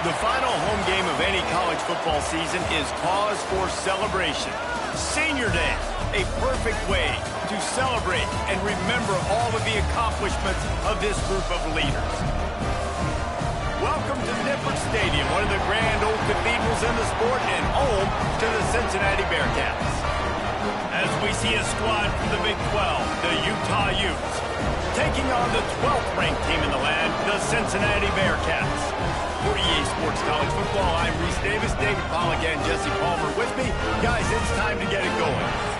The final home game of any college football season is cause for celebration. Senior Day, a perfect way to celebrate and remember all of the accomplishments of this group of leaders. Welcome to Nippert Stadium, one of the grand old cathedrals in the sport and home to the Cincinnati Bearcats. As we see a squad from the Big 12, the Utah Utes, taking on the 12th ranked team in the land, the Cincinnati Bearcats. For EA Sports College Football, I'm Reese Davis, David Pollack, and Jesse Palmer with me. Guys, it's time to get it going.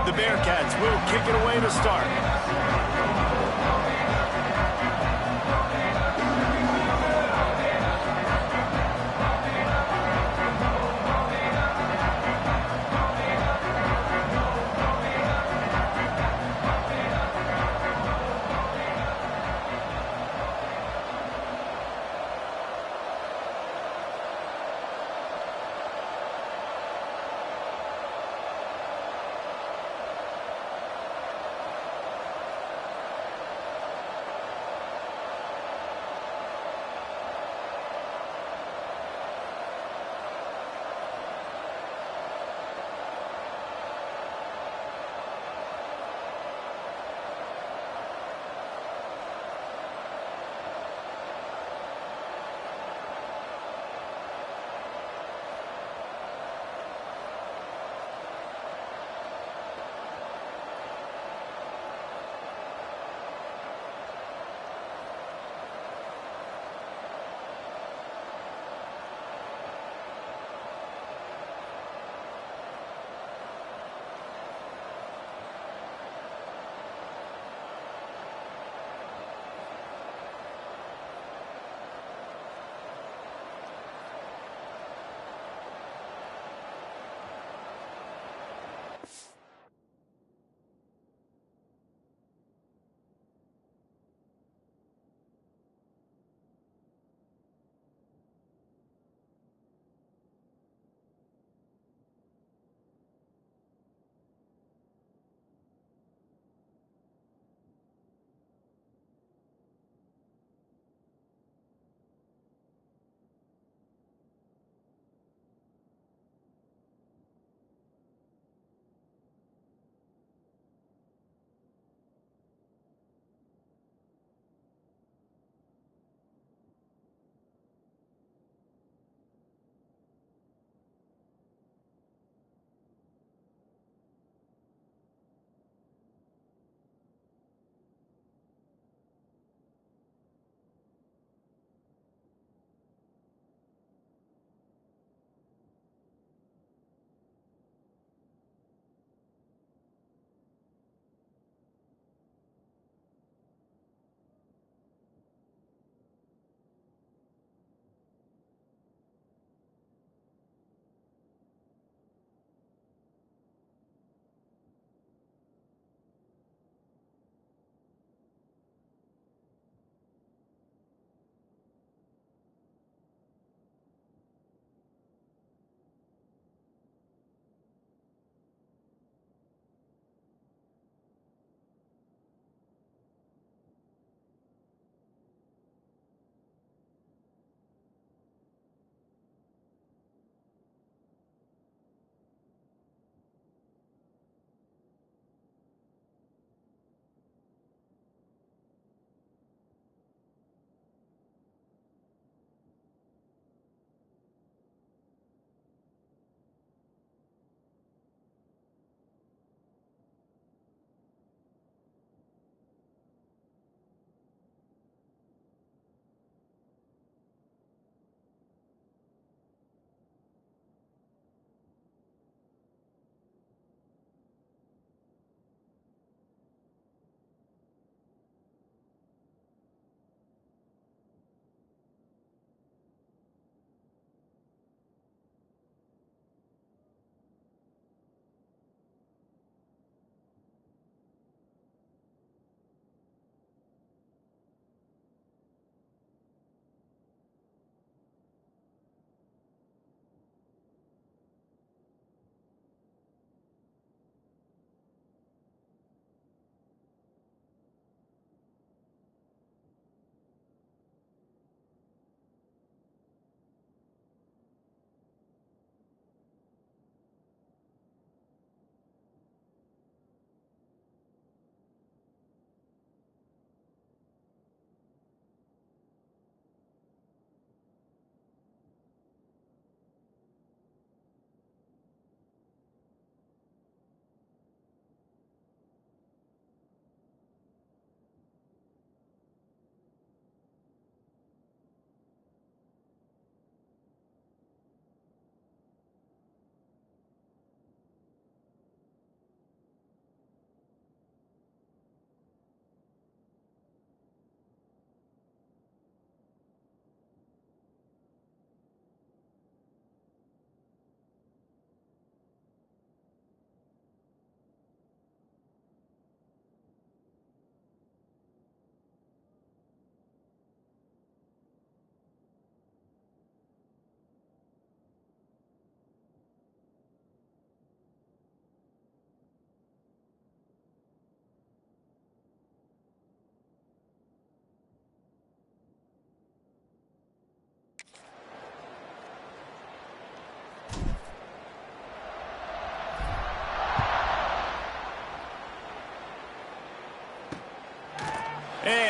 The Bearcats will kick it away to start.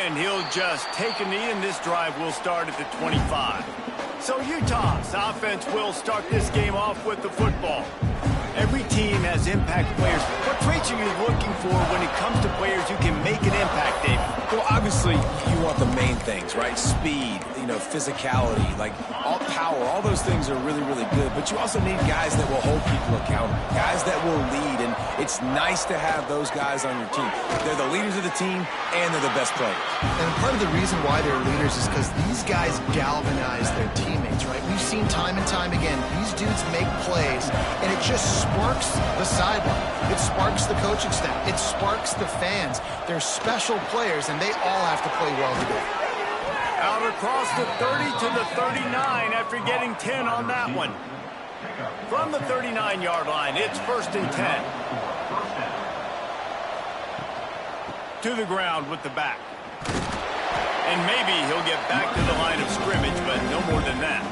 And he'll just take a knee, and this drive will start at the 25. So Utah's offense will start this game off with the football. Every team has impact players. What traits are you looking for when it comes to players who can make an impact, David? Well, obviously, you want the main things, right? Speed, physicality, like all power, all those things are really, really good. But you also need guys that will hold people accountable, guys that will lead. And it's nice to have those guys on your team. They're the leaders of the team, and they're the best players. And part of the reason why they're leaders is because these guys galvanize their teammates, right? We've seen time and time again, these dudes make plays, and it just sparks the sideline. It sparks the coaching staff. It sparks the fans. They're special players, and they all have to play well today. Out across the 30 to the 39 after getting 10 on that one. From the 39-yard line, it's 1st and 10. To the ground with the back. And maybe he'll get back to the line of scrimmage, but no more than that.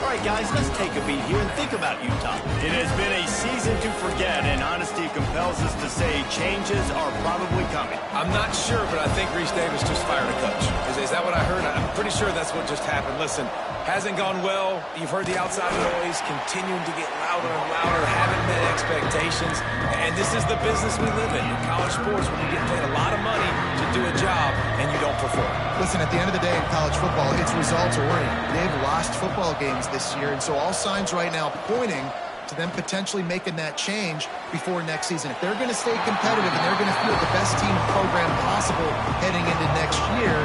All right, guys, let's take a beat here and think about Utah. It has been a season to forget, and honesty compels us to say changes are probably coming. I'm not sure, but I think Reese Davis just fired a coach. Is that what I heard? I'm pretty sure that's what just happened. Listen, hasn't gone well. You've heard the outside noise, continuing to get louder and louder, haven't met expectations. And this is the business we live in college sports, when you get paid a lot of money to do a job and you don't perform. Listen, at the end of the day in college football, it's results oriented. They've lost football games this year, and so all signs right now pointing to them potentially making that change before next season. If they're going to stay competitive and they're going to field the best team and program possible heading into next year,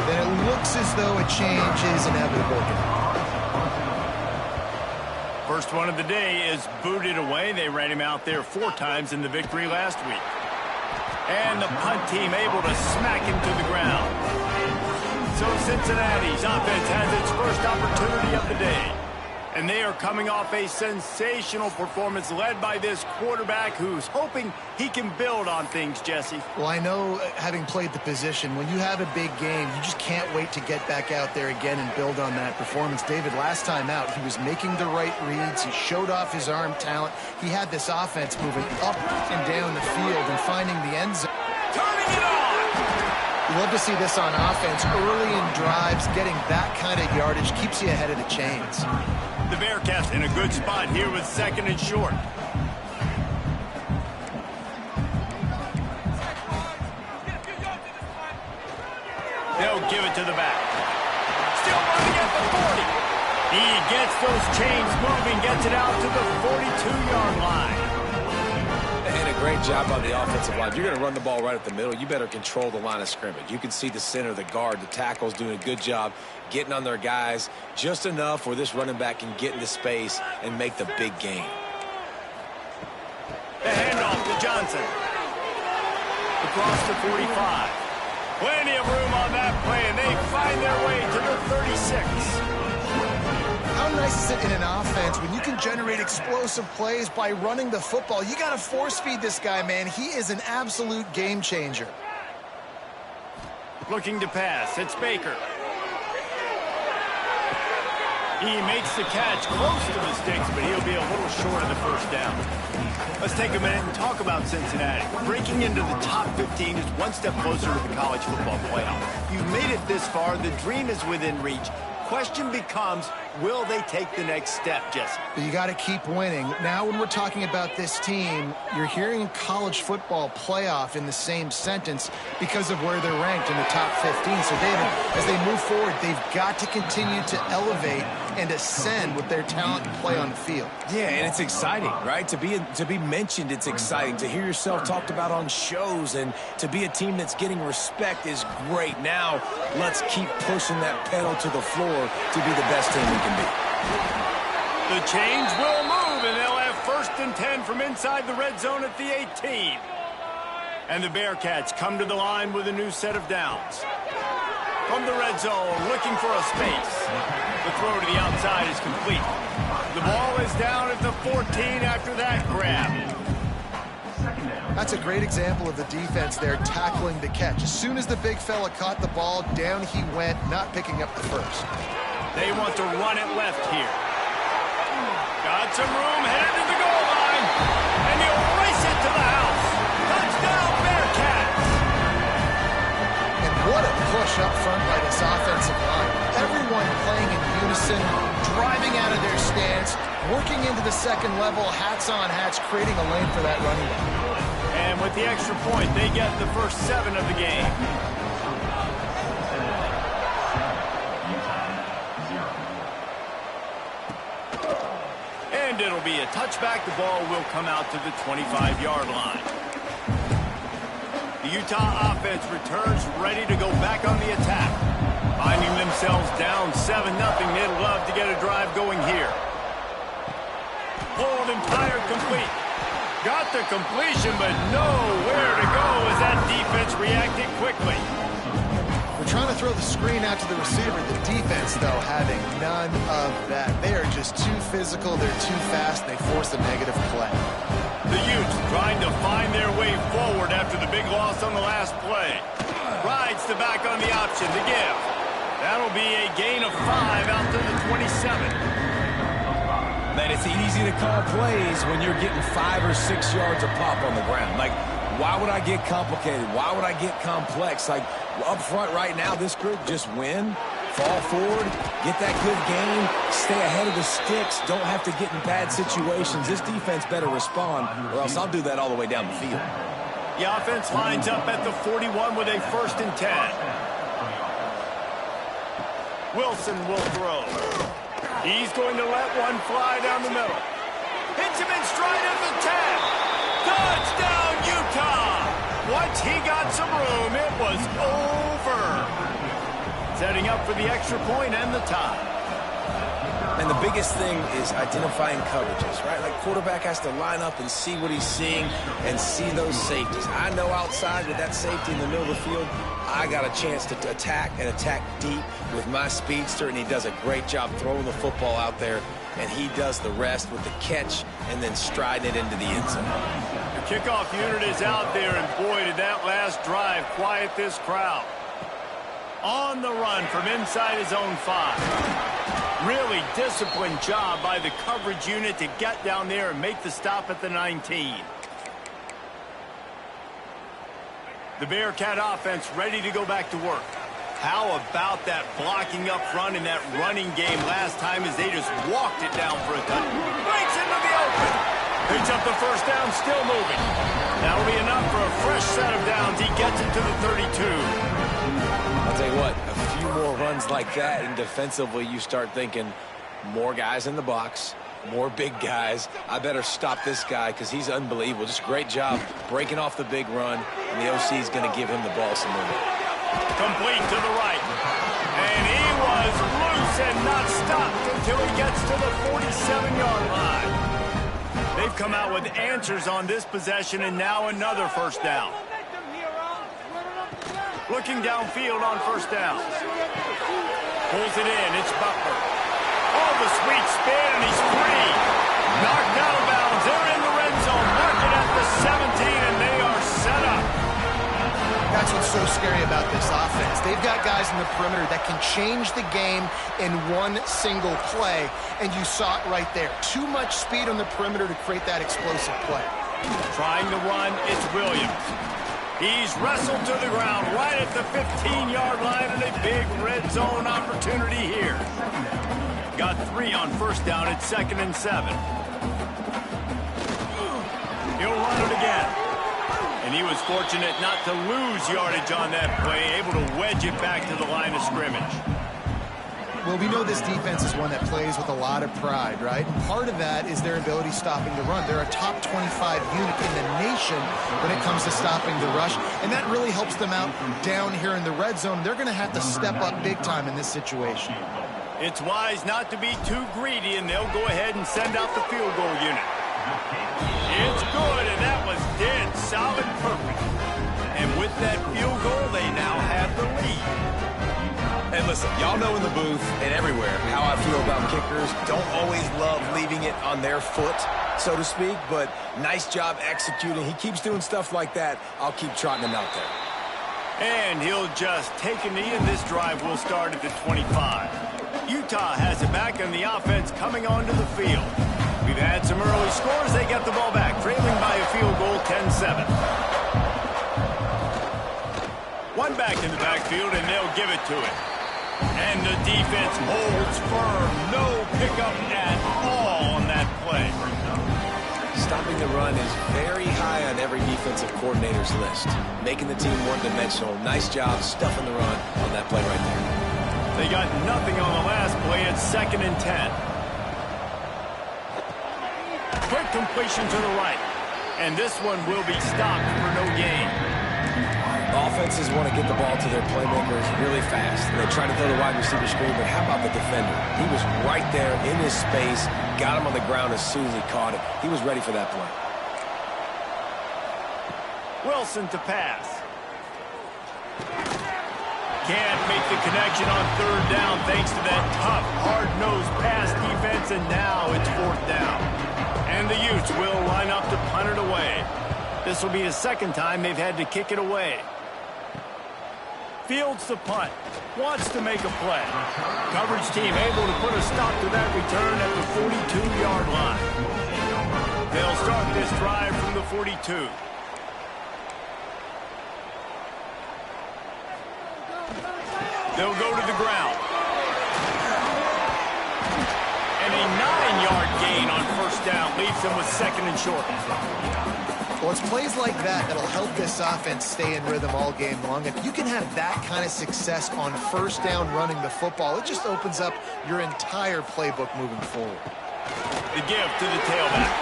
then it looks as though a change is inevitable. First one of the day is booted away. They ran him out there 4 times in the victory last week. And the punt team able to smack him to the ground. So Cincinnati's offense has its first opportunity of the day. And they are coming off a sensational performance led by this quarterback who's hoping he can build on things, Jesse. Well, I know, having played the position, when you have a big game, you just can't wait to get back out there again and build on that performance. David, last time out, he was making the right reads. He showed off his arm talent. He had this offense moving up and down the field and finding the end zone. Turning it on! You love to see this on offense. Early in drives, getting that kind of yardage keeps you ahead of the chains. The Bearcats in a good spot here with 2nd and short. They'll give it to the back. Still running at the 40. He gets those chains moving, gets it out to the 42-yard line. And a great job on the offensive line. If you're going to run the ball right at the middle, you better control the line of scrimmage. You can see the center, the guard, the tackles doing a good job getting on their guys just enough where this running back can get into space and make the big game. The handoff to Johnson. Across the 45. Plenty of room on that play, and they find their way to the 36. How nice is it in an offense when you can generate explosive plays by running the football? You got to force feed this guy, man. He is an absolute game changer. Looking to pass. It's Baker. He makes the catch close to the sticks, but he'll be a little short of the first down. Let's take a minute and talk about Cincinnati. Breaking into the top 15 is one step closer to the college football playoff. You've made it this far. The dream is within reach. Question becomes, will they take the next step, Jesse? But you got to keep winning. Now when we're talking about this team, you're hearing college football playoff in the same sentence because of where they're ranked in the top 15. So, David, as they move forward, they've got to continue to elevate and ascend with their talent and play on the field. Yeah, and it's exciting, right? To be mentioned, it's exciting. To hear yourself talked about on shows and to be a team that's getting respect is great. Now, let's keep pushing that pedal to the floor to be the best team we can be. The chains will move, and they'll have 1st and 10 from inside the red zone at the 18. And the Bearcats come to the line with a new set of downs. From the red zone, looking for a space. The throw to the outside is complete. The ball is down at the 14 after that grab. That's a great example of the defense there tackling the catch. As soon as the big fella caught the ball, down he went, not picking up the first. They want to run it left here. Got some room, headed to the goal line. And he'll race it to the house. Touchdown, Bearcats! And push up front by this offensive line. Everyone playing in unison, driving out of their stance, working into the second level, hats on hats, creating a lane for that running back. And with the extra point, they get the first 7 of the game. And it'll be a touchback. The ball will come out to the 25-yard line. The Utah offense returns ready to go back on the attack. Finding themselves down 7-0, they'd love to get a drive going here. Pulled and fired complete. Got the completion, but nowhere to go as that defense reacted quickly. We're trying to throw the screen out to the receiver. The defense, though, having none of that. They are just too physical. They're too fast. They force a negative play. The Utes trying to find their way forward after the big loss on the last play. Rides the back on the option to give. That'll be a gain of 5 out to the 27. Man, it's easy to call plays when you're getting 5 or 6 yards a pop on the ground. Like, why would I get complicated? Why would I get complex? Like, up front right now, this group just win, fall forward, get that good game, stay ahead of the sticks, don't have to get in bad situations. This defense better respond, or else I'll do that all the way down the field. The offense lines up at the 41 with a 1st and 10. Wilson will throw. He's going to let one fly down the middle. Hits him in stride at the 10. Touchdown, Utah! Once he got some room, it was over. Setting up for the extra point and the tie. And the biggest thing is identifying coverages, right? Like, quarterback has to line up and see what he's seeing and see those safeties. I know outside with that safety in the middle of the field, I got a chance to attack and attack deep with my speedster, and he does a great job throwing the football out there, and he does the rest with the catch and then striding it into the end zone. The kickoff unit is out there, and boy, did that last drive quiet this crowd. On the run from inside his own 5. Really disciplined job by the coverage unit to get down there and make the stop at the 19. The Bearcat offense ready to go back to work. How about that blocking up front in that running game last time as they just walked it down for a touch? Breaks into the open. Picks up the first down, still moving. That'll be enough for a fresh set of downs. He gets it to the 32. I'll tell you what, a few more runs like that, and defensively you start thinking more guys in the box, more big guys. I better stop this guy because he's unbelievable. Just great job breaking off the big run, and the OC is going to give him the ball some more. Complete to the right. And he was loose and not stopped until he gets to the 47-yard line. They've come out with answers on this possession, and now another first down. Looking downfield on first down. Pulls it in. It's Butler. Oh, the sweet spin, and he's free. Knocked out of bounds. They're in the red zone. Mark it at the 17, and they are set up. That's what's so scary about this offense. They've got guys in the perimeter that can change the game in one single play, and you saw it right there. Too much speed on the perimeter to create that explosive play. Trying to run, it's Williams. He's wrestled to the ground right at the 15-yard line, and a big red zone opportunity here. Got 3 on first down at 2nd and 7. He'll run it again. And he was fortunate not to lose yardage on that play, able to wedge it back to the line of scrimmage. Well, we know this defense is one that plays with a lot of pride, right? Part of that is their ability stopping the run. They're a top 25 unit in the nation when it comes to stopping the rush, and that really helps them out down here in the red zone. They're going to have to step up big time in this situation. It's wise not to be too greedy, and they'll go ahead and send out the field goal unit. It's good, and that was dead solid perfect. And with that field goal, they now have the lead. And listen, y'all know in the booth and everywhere how I feel about kickers. Don't always love leaving it on their foot, so to speak, but nice job executing. He keeps doing stuff like that. I'll keep trotting him out there. And he'll just take a knee, and this drive will start at the 25. Utah has it back, and the offense coming onto the field. We've had some early scores. They get the ball back, trailing by a field goal, 10-7. One back in the backfield, and they'll give it to it. And the defense holds firm. No pickup at all on that play. Stopping the run is very high on every defensive coordinator's list. Making the team one-dimensional. Nice job stuffing the run on that play right there. They got nothing on the last play. It's 2nd and 10. Quick completion to the right. And this one will be stopped for no gain. Offenses want to get the ball to their playmakers really fast. And they try to throw the wide receiver screen, but how about the defender? He was right there in his space, got him on the ground as soon as he caught it. He was ready for that play. Wilson to pass. Can't make the connection on 3rd down thanks to that tough, hard-nosed pass defense, and now it's 4th down. And the Utes will line up to punt it away. This will be the 2nd time they've had to kick it away. Fields the punt. Wants to make a play. Coverage team able to put a stop to that return at the 42-yard line. They'll start this drive from the 42. They'll go to the ground. And a 9-yard gain on 1st down leaves them with 2nd and short. Well, it's plays like that that'll help this offense stay in rhythm all game long. If you can have that kind of success on 1st down running the football, it just opens up your entire playbook moving forward. The give to the tailback.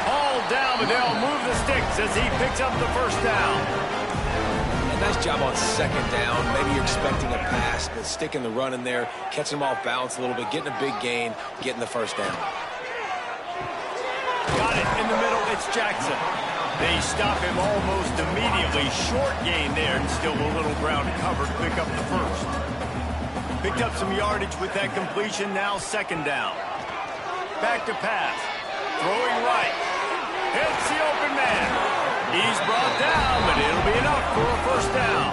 All down, but they'll move the sticks as he picks up the 1st down. And nice job on 2nd down. Maybe you're expecting a pass, but sticking the run in there, catching them off balance a little bit, getting a big gain, getting the 1st down. Got it in the middle. It's Jackson. They stop him almost immediately. Short gain there, and still a little ground covered to pick up the 1st. Picked up some yardage with that completion. Now 2nd down. Back to pass. Throwing right. Hits the open man. He's brought down, but it'll be enough for a 1st down.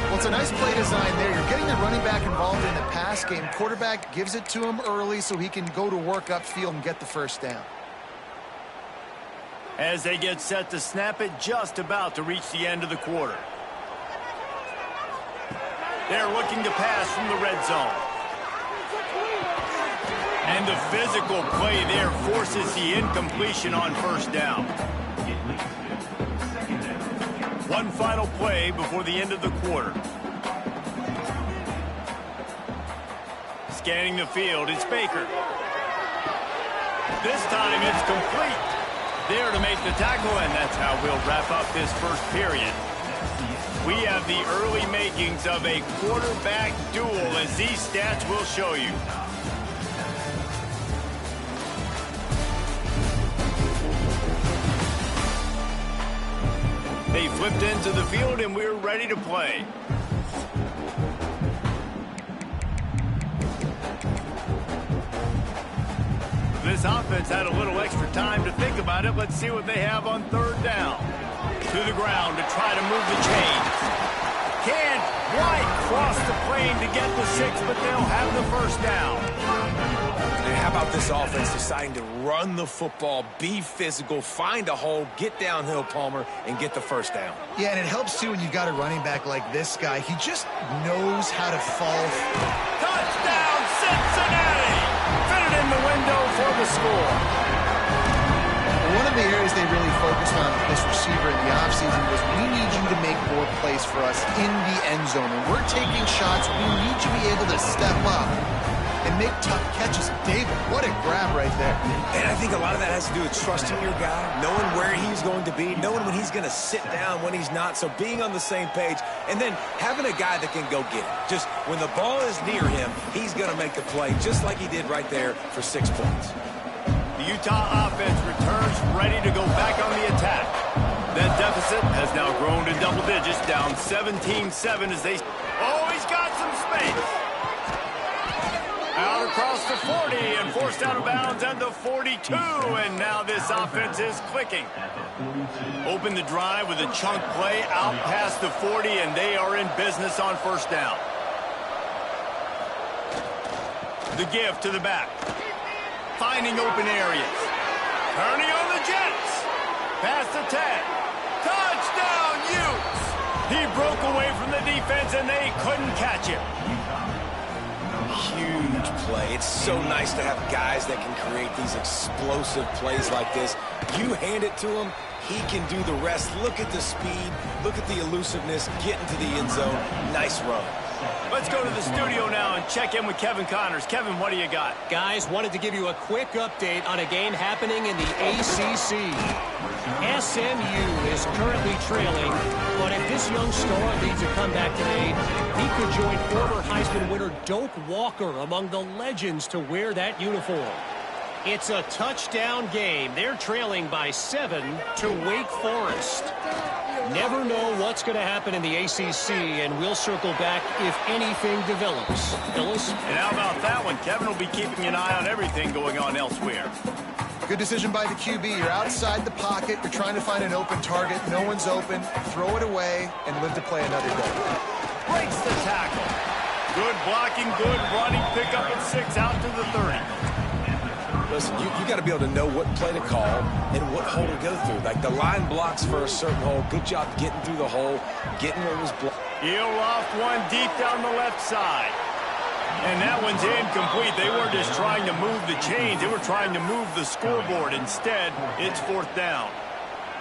Well, it's a nice play design there. You're getting the running back involved in the pass game. Quarterback gives it to him early so he can go to work upfield and get the 1st down. As they get set to snap it, just about to reach the end of the quarter. They're looking to pass from the red zone. And the physical play there forces the incompletion on 1st down. One final play before the end of the quarter. Scanning the field, it's Baker. This time it's complete. There to make the tackle, and that's how we'll wrap up this 1st period. We have the early makings of a quarterback duel, as these stats will show you. They flipped into the field, and we're ready to play. This offense had a little extra time to think about it. Let's see what they have on 3rd down. To the ground to try to move the chains. Can't quite cross the plane to get the 6, but they'll have the 1st down. And how about this offense deciding to run the football, be physical, find a hole, get downhill, Palmer, and get the 1st down? Yeah, and it helps, too, when you've got a running back like this guy. He just knows how to fall. Touchdown, Cincinnati! Fit it in the window for the score. One of the areas they really focused on with this receiver in the offseason was, we need you to make more plays for us in the end zone. When we're taking shots, we need you to be able to step up and make tough catches. David, what a grab right there. And I think a lot of that has to do with trusting your guy, knowing where he's going to be, knowing when he's going to sit down, when he's not, so being on the same page, and then having a guy that can go get it. Just when the ball is near him, he's going to make the play, just like he did right there for 6 points. The Utah offense returns ready to go back on the attack. That deficit has now grown to double digits, down 17-7 as they... Oh, he's got some space. Out across the 40 and forced out of bounds at the 42. And now this offense is clicking. Open the drive with a chunk play out past the 40, and they are in business on 1st down. The give to the back. Finding open areas. Turning on the Jets. Past the 10. Touchdown, Utes! He broke away from the defense. defense, and they couldn't catch it. Huge play. It's so nice to have guys that can create these explosive plays like this. You hand it to him, he can do the rest. Look at the speed. Look at the elusiveness. Get into the end zone. Nice run. Let's go to the studio now and check in with Kevin Connors. Kevin, what do you got? Guys, wanted to give you a quick update on a game happening in the ACC. SMU is currently trailing, but if this young star leads a comeback today, he could join former Heisman winner Doak Walker among the legends to wear that uniform. It's a touchdown game. They're trailing by 7 to Wake Forest. Never know what's going to happen in the ACC, and we'll circle back if anything develops. Phyllis? And how about that one? Kevin will be keeping an eye on everything going on elsewhere. Good decision by the QB. You're outside the pocket. You're trying to find an open target. No one's open. Throw it away and live to play another day. Breaks the tackle. Good blocking, good running. Pick up at 6 out to the 30. Listen, you got to be able to know what play to call and what hole to go through. Like the line blocks for a certain hole. Good job getting through the hole, getting what was blocked. He'll loft one deep down the left side. And that one's incomplete. They weren't just trying to move the chains. They were trying to move the scoreboard. Instead, it's 4th down.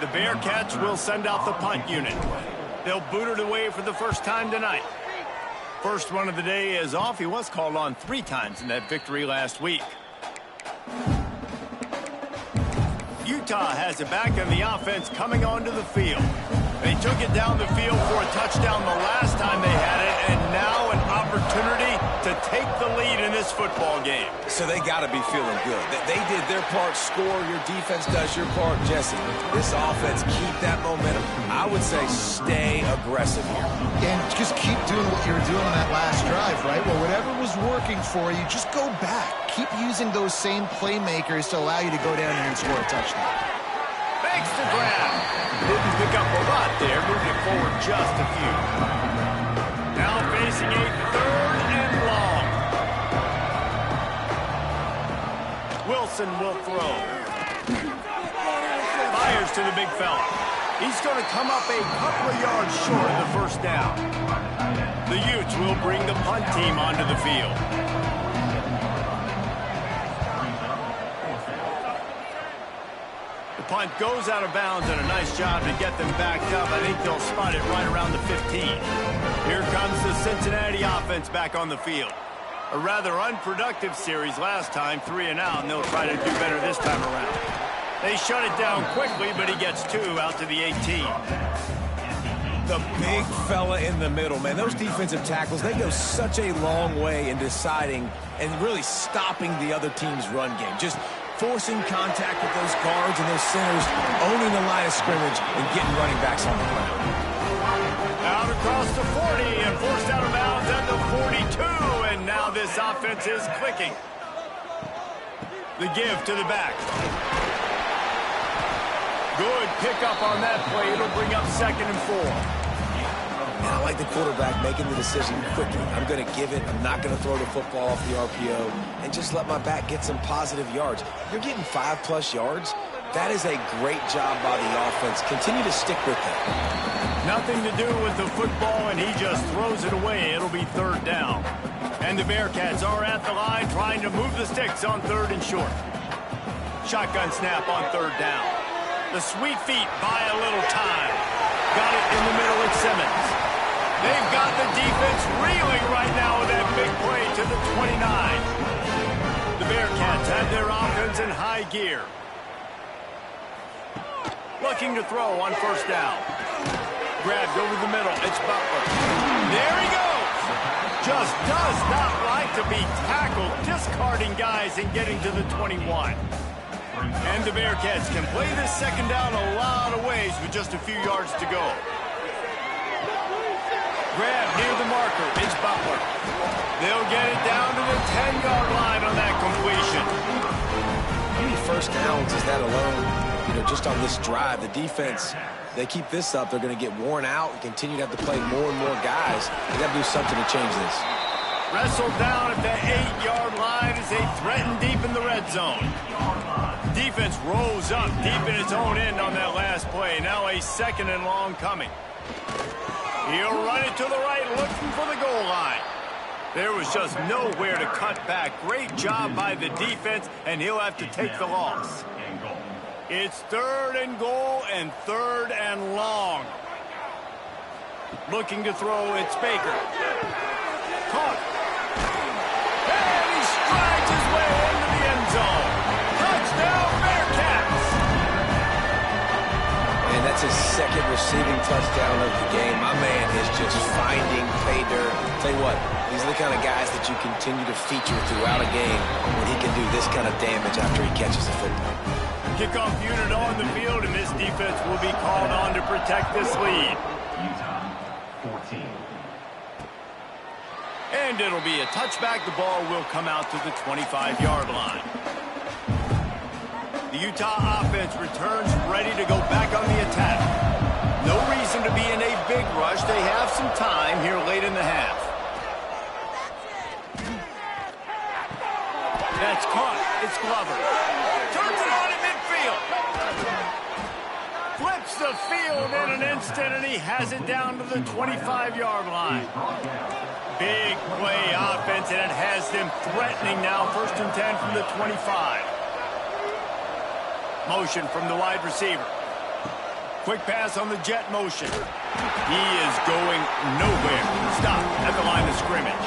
The Bearcats will send out the punt unit. They'll boot it away for the first time tonight. First one of the day is off. He was called on 3 times in that victory last week. Utah has it back, and the offense coming onto the field. They took it down the field for a touchdown the last time they had it, and now an opportunity to take the lead in this football game. So they got to be feeling good. They did their part, score. Your defense does your part, Jesse. This offense, keep that momentum. I would say stay aggressive here. And just keep doing what you were doing on that last drive, right? Well, whatever was working for you, just go back. Keep using those same playmakers to allow you to go down here and score a touchdown. Makes the grab. Didn't pick up a lot there, moved it forward just a few. Now facing a 3rd and long. Wilson will throw. Fires to the big fella. He's going to come up a couple of yards short of the first down. The Utes will bring the punt team onto the field. Punt goes out of bounds, and a nice job to get them backed up. I think they'll spot it right around the 15. Here comes the Cincinnati offense back on the field. A rather unproductive series last time, 3 and out, and they'll try to do better this time around. They shut it down quickly, but he gets 2 out to the 18. The big fella in the middle, man. Those defensive tackles, they go such a long way in deciding and really stopping the other team's run game. Just forcing contact with those guards and those centers, owning the line of scrimmage, and getting running backs on the ground. Out across the 40 and forced out of bounds at the 42, and now this offense is clicking. The give to the back. Good pickup on that play. It'll bring up 2nd and 4. And I like the quarterback making the decision quickly. I'm going to give it. I'm not going to throw the football off the RPO and just let my back get some positive yards. You're getting 5+ yards. That is a great job by the offense. Continue to stick with it. Nothing to do with the football, and he just throws it away. It'll be 3rd down. And the Bearcats are at the line trying to move the sticks on 3rd and short. Shotgun snap on 3rd down. The sweet feet buy a little time. Got it in the middle with Simmons. They've got the defense reeling right now with that big play to the 29. The Bearcats have their offense in high gear. Looking to throw on 1st down. Grabbed over the middle. It's Butler. There he goes. Just does not like to be tackled, discarding guys and getting to the 21. And the Bearcats can play this 2nd down a lot of ways with just a few yards to go. Grab near the marker. It's Butler. They'll get it down to the 10-yard line on that completion. How many 1st downs is that alone? You know, just on this drive, the defense, they keep this up, they're going to get worn out and continue to have to play more and more guys. They got to do something to change this. Wrestled down at the 8-yard line as they threaten deep in the red zone. Defense rose up deep in its own end on that last play. Now a 2nd and long coming. He'll run it to the right, There was just nowhere to cut back. Great job by the defense, and he'll have to take the loss. It's 3rd and goal and 3rd and long. Looking to throw, it's Baker. Caught. And he strides his way into the end zone. Touchdown, Bearcats! And that's his 2nd receiving touchdown of the game. My man is just finding pay dirt. Tell you what, these are the kind of guys that you continue to feature throughout a game when he can do this kind of damage after he catches the football. Kickoff unit on the field, and this defense will be called on to protect this lead. Utah, 14. And it'll be a touchback. The ball will come out to the 25-yard line. The Utah offense returns ready to go back on the attack. No reason to be in a big rush. They have some time here late in the half. That's caught. It's Glover. Turns it on in midfield. Flips the field in an instant, and he has it down to the 25-yard line. Big play offense, and it has them threatening now. 1st and 10 from the 25. Motion from the wide receiver. Quick pass on the jet motion. He is going nowhere. Stop at the line of scrimmage.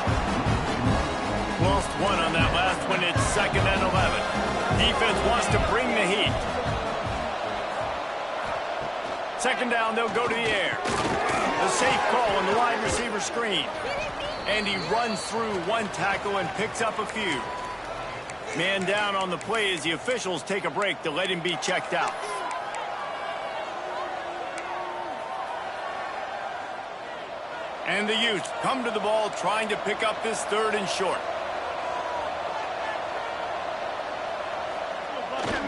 Lost one on that last one. It's 2nd and 11. Defense wants to bring the heat. 2nd down, they'll go to the air. The safe call on the wide receiver screen. And he runs through one tackle and picks up a few. Man down on the play as the officials take a break to let him be checked out. And the Utes come to the ball trying to pick up this 3rd and short.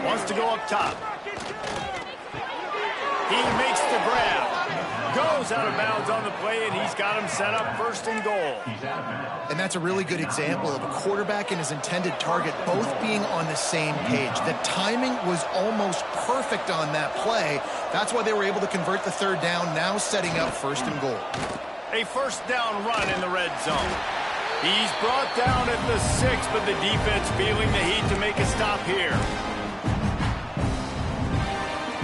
Wants to go up top. He makes the grab. Goes out of bounds on the play, and he's got him set up 1st and goal. And that's a really good example of a quarterback and his intended target both being on the same page. The timing was almost perfect on that play. That's why they were able to convert the 3rd down, now setting up 1st and goal. A 1st down run in the red zone. He's brought down at the 6, but the defense feeling the heat to make a stop here.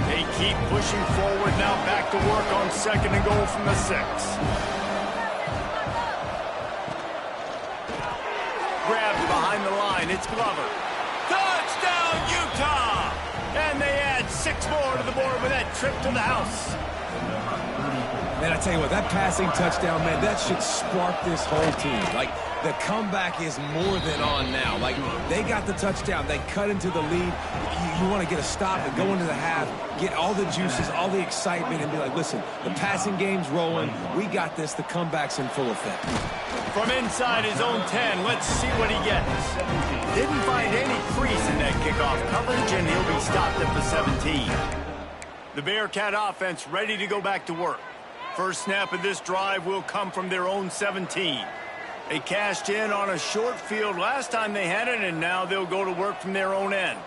They keep pushing forward now, back to work on 2nd and goal from the 6. Grabbed behind the line, it's Glover. Touchdown, Utah! And they add 6 more to the board with that trip to the house. Man, I tell you what, that passing touchdown, man, that should spark this whole team. Like, the comeback is more than on now. Like, they got the touchdown. They cut into the lead. You want to get a stop and go into the half, get all the juices, all the excitement, and be like, listen, the passing game's rolling. We got this. The comeback's in full effect. From inside his own 10, let's see what he gets. Didn't find any crease in that kickoff coverage, and he'll be stopped at the 17. The Bearcat offense ready to go back to work. First snap of this drive will come from their own 17. They cashed in on a short field last time they had it, and now they'll go to work from their own end.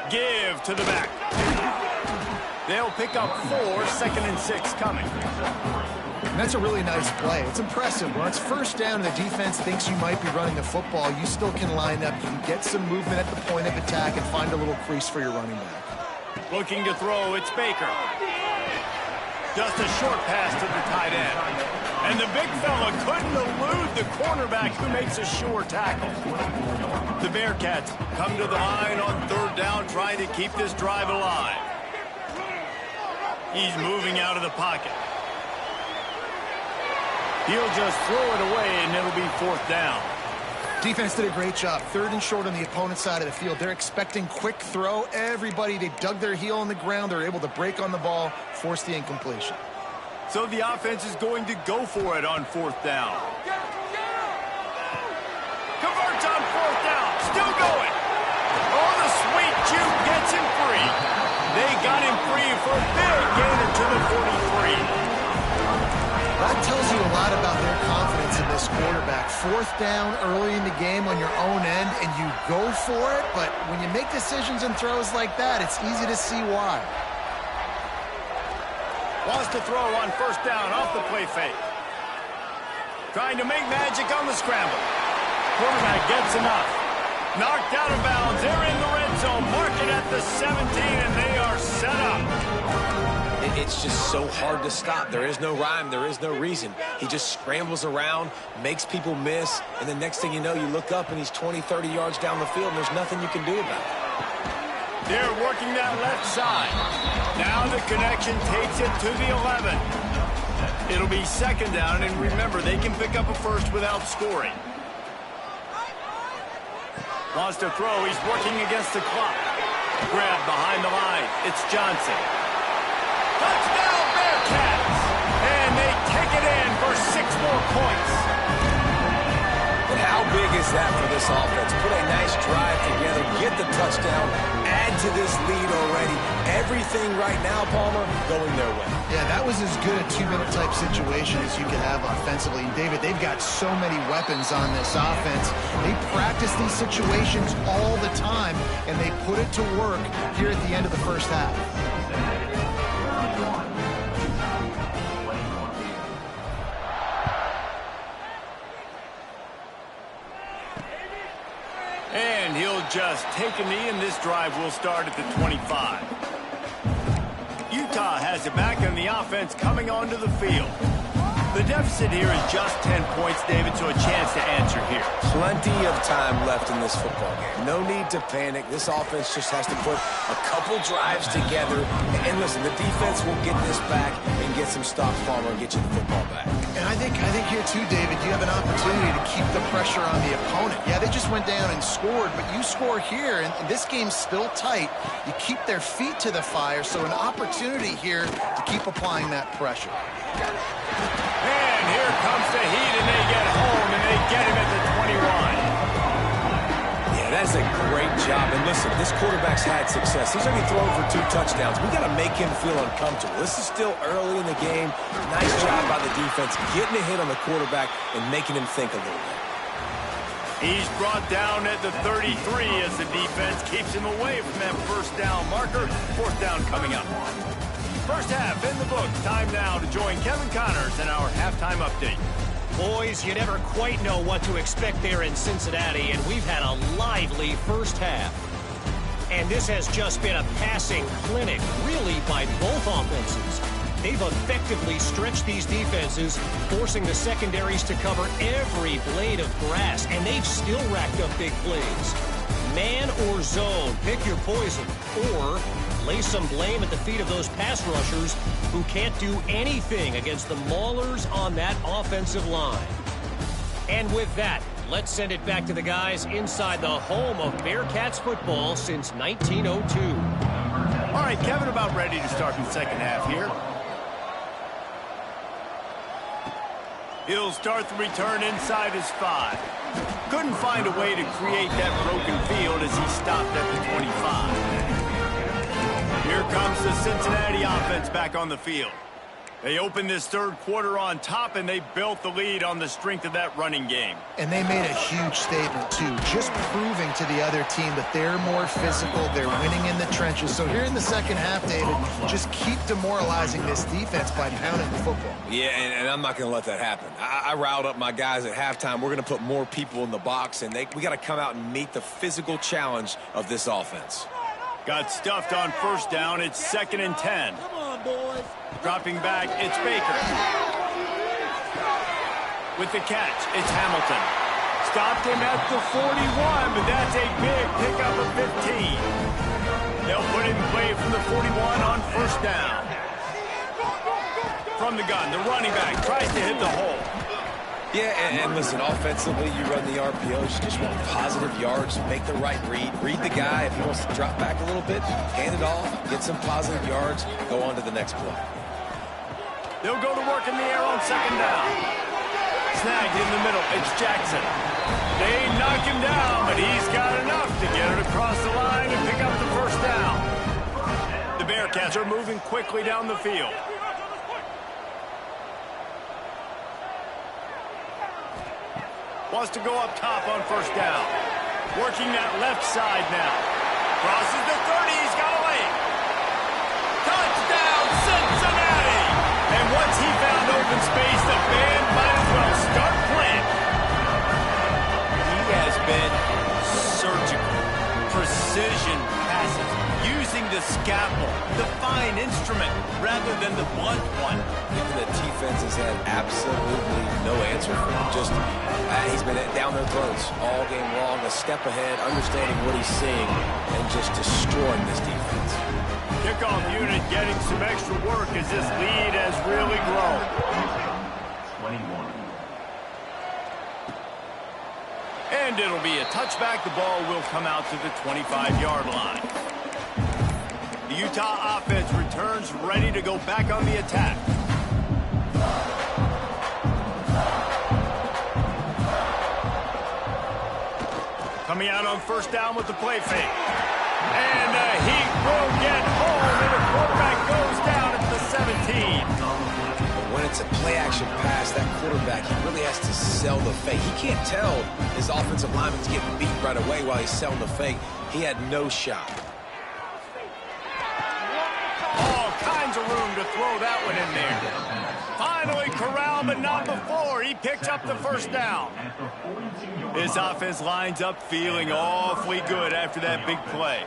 Give to the back. They'll pick up 4, 2nd and 6 coming. And that's a really nice play. It's impressive. When it's 1st down and the defense thinks you might be running the football, you still can line up. You can get some movement at the point of attack and find a little crease for your running back. Looking to throw, it's Baker. Just a short pass to the tight end. And the big fella couldn't elude the cornerback who makes a sure tackle. The Bearcats come to the line on 3rd down, trying to keep this drive alive. He's moving out of the pocket. He'll just throw it away, and it'll be 4th down. Defense did a great job. 3rd and short on the opponent's side of the field. They're expecting quick throw. Everybody, they dug their heel on the ground. They're able to break on the ball, force the incompletion. So the offense is going to go for it on 4th down. Converts on 4th down. Still going. Oh, the sweet juke gets him free. They got him free for a big gainer to the 43. That tells you a lot about their confidence in this quarterback. 4th down early in the game on your own end, and you go for it, but when you make decisions and throws like that, it's easy to see why. Wants to throw on first down off the play fake. Trying to make magic on the scramble. Quarterback gets enough. Knocked out of bounds. They're in the red zone. Mark it at the 17, and they are set up. It's just so hard to stop. There is no rhyme. There is no reason. He just scrambles around, makes people miss, and the next thing you know, you look up and he's 20, 30 yards down the field, and there's nothing you can do about it. They're working that left side. Now the connection takes it to the 11. It'll be second down, and remember, they can pick up a first without scoring. Wants to throw. He's working against the clock. Grab behind the line. It's Johnson. Touchdown, Bearcats! And they take it in for 6 more points. But how big is that for this offense? Put a nice drive together, get the touchdown, add to this lead already. Everything right now, Palmer, going their way. Yeah, that was as good a 2-minute type situation as you could have offensively. And David, they've got so many weapons on this offense. They practice these situations all the time, and they put it to work here at the end of the first half. And he'll just take a knee, and this drive will start at the 25. Utah has it back, and the offense coming onto the field. The deficit here is just 10 points, David, so a chance to answer here. Plenty of time left in this football game. No need to panic. This offense just has to put a couple drives together. And listen, the defense will get this back and get some stops, Palmer, and get you the football back. And I think here too, David, you have an opportunity to keep the pressure on the opponent. Yeah, they just went down and scored, but you score here, and this game's still tight. You keep their feet to the fire, so an opportunity here to keep applying that pressure. And here comes the heat, and they get home, and they get him at the 21. Yeah, that's a great job. And listen, this quarterback's had success. He's already thrown for 2 touchdowns. We got to make him feel uncomfortable. This is still early in the game. Nice job by the defense, getting a hit on the quarterback and making him think a little bit. He's brought down at the 33 as the defense keeps him away from that first down marker. 4th down coming up. First half in the books. Time now to join Kevin Connors in our halftime update. Boys, you never quite know what to expect there in Cincinnati, and we've had a lively first half. And this has just been a passing clinic, really, by both offenses. They've effectively stretched these defenses, forcing the secondaries to cover every blade of grass, and they've still racked up big plays. Man or zone, pick your poison, or lay some blame at the feet of those pass rushers who can't do anything against the maulers on that offensive line. And with that, let's send it back to the guys inside the home of Bearcats football since 1902. All right, Kevin, about ready to start the second half here. He'll start the return inside his 5. Couldn't find a way to create that broken field as he stopped at the 25. Here comes the Cincinnati offense back on the field. They opened this third quarter on top, and they built the lead on the strength of that running game. And they made a huge statement, too, just proving to the other team that they're more physical, they're winning in the trenches. So here in the second half, David, just keep demoralizing this defense by pounding the football. Yeah, and I'm not going to let that happen. I riled up my guys at halftime. We're going to put more people in the box, and we got to come out and meet the physical challenge of this offense. Got stuffed on first down. It's 2nd and 10. Come on, boys. Dropping back, it's Baker. With the catch, it's Hamilton. Stopped him at the 41, but that's a big pickup of 15. They'll put in play from the 41 on first down. From the gun, the running back tries to hit the hole. Yeah, and listen, offensively, you run the RPOs. You just want positive yards, make the right read the guy. If he wants to drop back a little bit, hand it off, get some positive yards, go on to the next play. They'll go to work in the air on second down. Snagged in the middle, it's Jackson. They knock him down, but he's got enough to get it across the line and pick up the first down. The Bearcats are moving quickly down the field. Wants to go up top on first down. Working that left side now. Crosses the 30, he's got away. Touchdown, Cincinnati! open space. The band might as well start playing. He has been surgical. Precision passes. Using the scalpel, the fine instrument, rather than the blunt one. Even the defense has had absolutely no answer for him. Just, he's been down their throats all game long, a step ahead, understanding what he's seeing, and just destroying this defense. Kickoff unit getting some extra work as this lead has really grown. 21. And it'll be a touchback. The ball will come out to the 25-yard line. The Utah offense returns ready to go back on the attack. Coming out on first down with the play fake. And the heat will get home, and the quarterback goes down at the 17. When it's a play-action pass, that quarterback, he really has to sell the fake. He can't tell his offensive lineman's getting beat right away while he's selling the fake. He had no shot. All kinds of room to throw that one in there. Finally corralled, but not before. He picked up the first down. This offense lines up feeling awfully good after that big play.